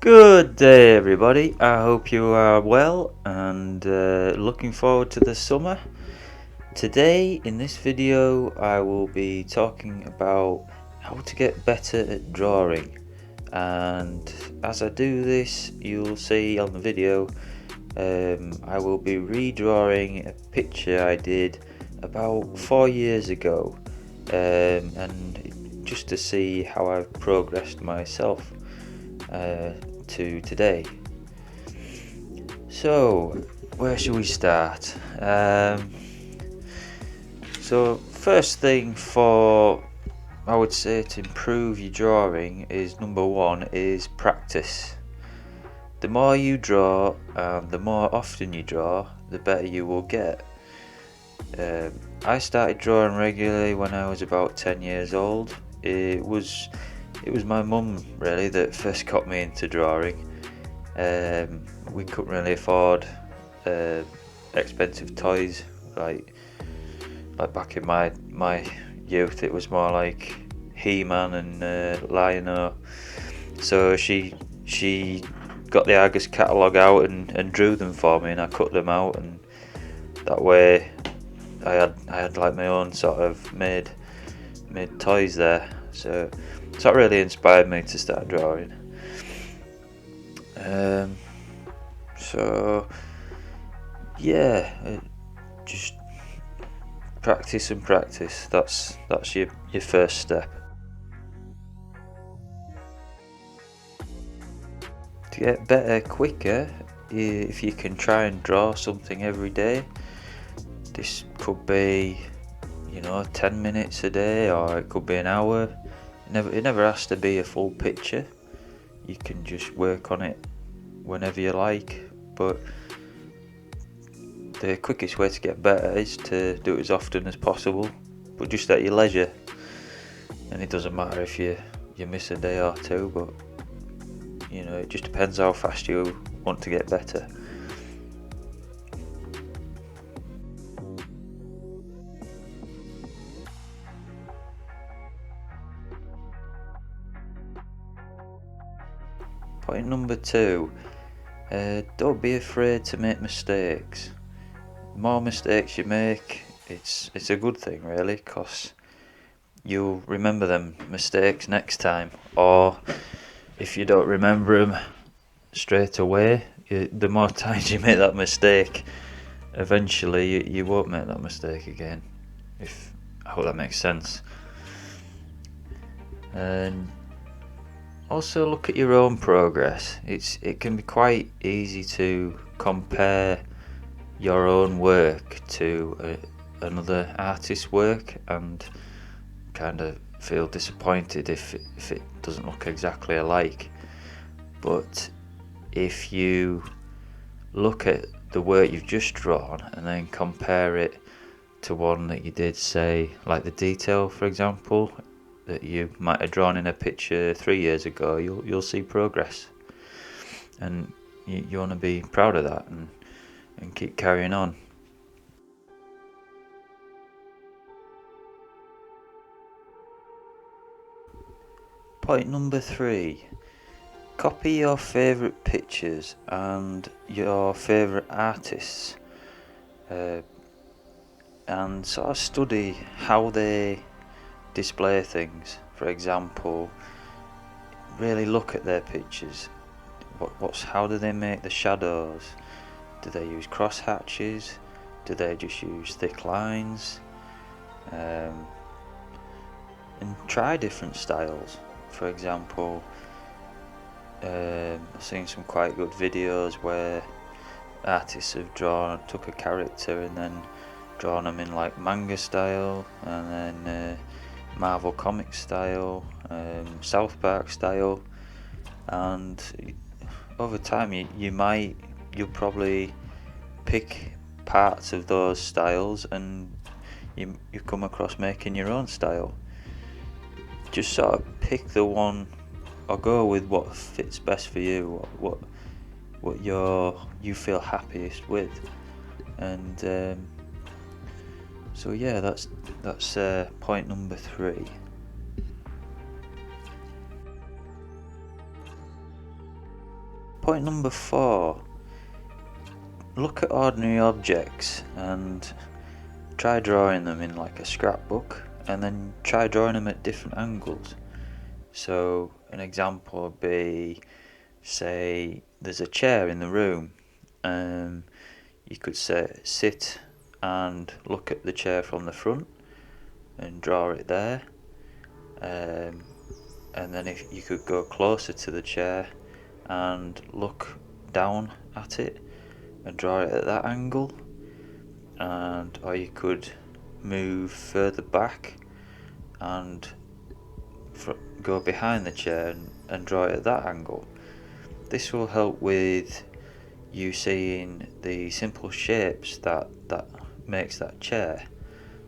Good day, everybody. I hope you are well and looking forward to the summer. Today, in this video, I will be talking about how to get better at drawing. And as I do this, you'll see on the video, I will be redrawing a picture I did about 4 years ago, and just to see how I've progressed myself to today. So, where should we start? So, first thing I would say to improve your drawing is number one is practice. The more you draw and the more often you draw, the better you will get. I started drawing regularly when I was about 10 years old. It was my mum really that first got me into drawing. We couldn't really afford expensive toys like back in my youth. It was more like He-Man and Lion-O. So she got the Argus catalogue out and drew them for me, and I cut them out, and that way I had like my own sort of made toys there. So that really inspired me to start drawing. So yeah, just practice and practice. That's your first step. To get better quicker, if you can try and draw something every day, this could be 10 minutes a day, or it could be an hour. It never has to be a full picture. You can just work on it whenever you like, but the quickest way to get better is to do it as often as possible, but just at your leisure. And it doesn't matter if you miss a day or two, but it just depends how fast you want to get better. Point number two, don't be afraid to make mistakes. The more mistakes you make, it's a good thing really, because you'll remember them mistakes next time, or if you don't remember them straight away, the more times you make that mistake, eventually you won't make that mistake again. I hope that makes sense. And also look at your own progress. It can be quite easy to compare your own work to another artist's work and kind of feel disappointed if it doesn't look exactly alike. But if you look at the work you've just drawn and then compare it to one that you did, say like the detail for example, that you might have drawn in a picture 3 years ago, you'll see progress, and you want to be proud of that and keep carrying on. Point number three, copy your favourite pictures and your favourite artists, and sort of study how they display things. For example, really look at their pictures. How do they make the shadows? Do they use cross hatches? Do they just use thick lines? And try different styles. For example, I've seen some quite good videos where artists have took a character and then drawn them in like manga style, and then Marvel comic style, South Park style, and over time you'll probably pick parts of those styles, and you come across making your own style. Just sort of pick the one, or go with what fits best for you, what you feel happiest with, and so yeah, that's point number three. point number 4. Look at ordinary objects and try drawing them in like a scrapbook, and then try drawing them at different angles. So an example would be, say there's a chair in the room, you could say sit and look at the chair from the front and draw it there, and then if you could go closer to the chair and look down at it and draw it at that angle, or you could move further back and go behind the chair and draw it at that angle. This will help with you seeing the simple shapes that makes that chair.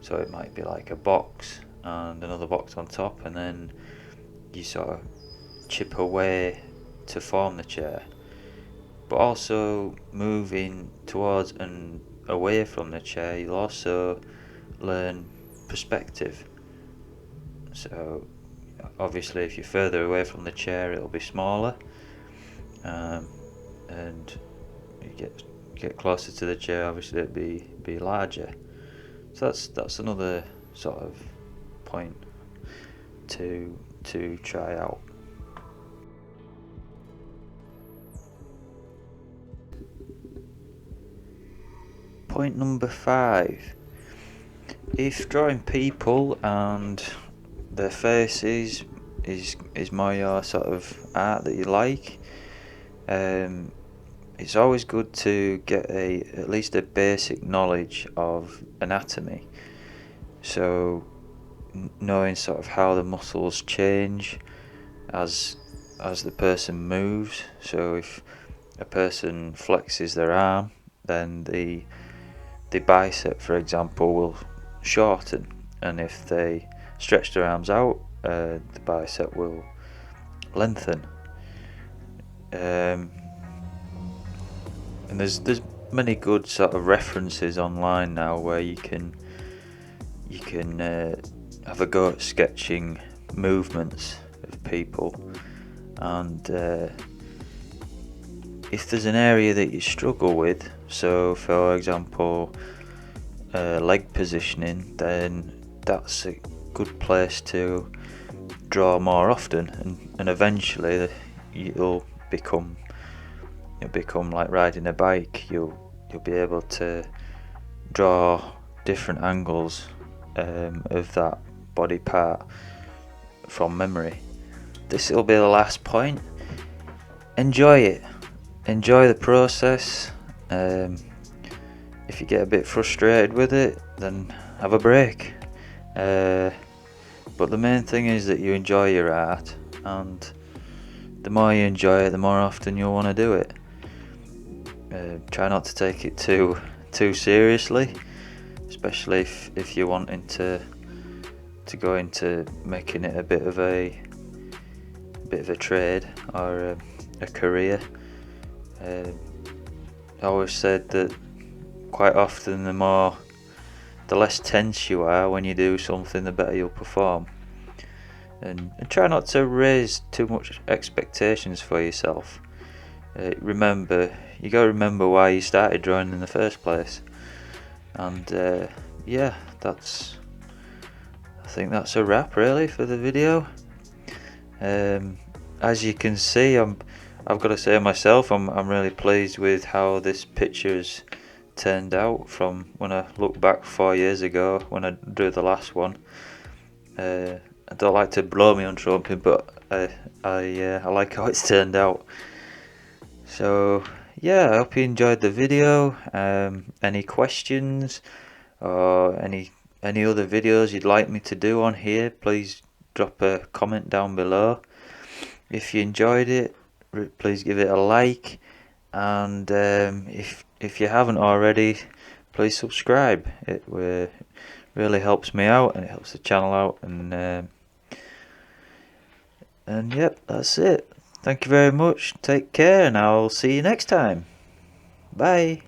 So it might be like a box and another box on top, and then you sort of chip away to form the chair. But also moving towards and away from the chair, you'll also learn perspective. So obviously if you're further away from the chair it'll be smaller, and you get closer to the chair, obviously it'll be larger. So that's another sort of point to try out. Point number 5. If drawing people and their faces is more your sort of art that you like, it's always good to get at least a basic knowledge of anatomy. So knowing sort of how the muscles change as the person moves. So if a person flexes their arm, then the bicep, for example, will shorten, and if they stretch their arms out, the bicep will lengthen. And there's many good sort of references online now where you can have a go at sketching movements of people, and if there's an area that you struggle with, so for example leg positioning, then that's a good place to draw more often, and eventually you'll become like riding a bike. You'll be able to draw different angles of that body part from memory. This will be the last point. Enjoy it. Enjoy the process. If you get a bit frustrated with it, then have a break. But the main thing is that you enjoy your art, and the more you enjoy it, the more often you'll want to do it. Try not to take it too seriously, especially if you're wanting to go into making it a bit of a trade or a career. I always said that quite often the less tense you are when you do something, the better you'll perform. And try not to raise too much expectations for yourself. You gotta remember why you started drawing in the first place. And yeah, I think that's a wrap really for the video. As you can see, I've got to say myself, I'm really pleased with how this picture's turned out from when I look back 4 years ago when I drew the last one. I don't like to blow my own trumpet, but I like how it's turned out. So yeah, I hope you enjoyed the video. Any questions or any other videos you'd like me to do on here, please drop a comment down below. If you enjoyed it, please give it a like, and if you haven't already, please subscribe. It really helps me out, and it helps the channel out, and yep, that's it. Thank you very much, take care, and I'll see you next time. Bye.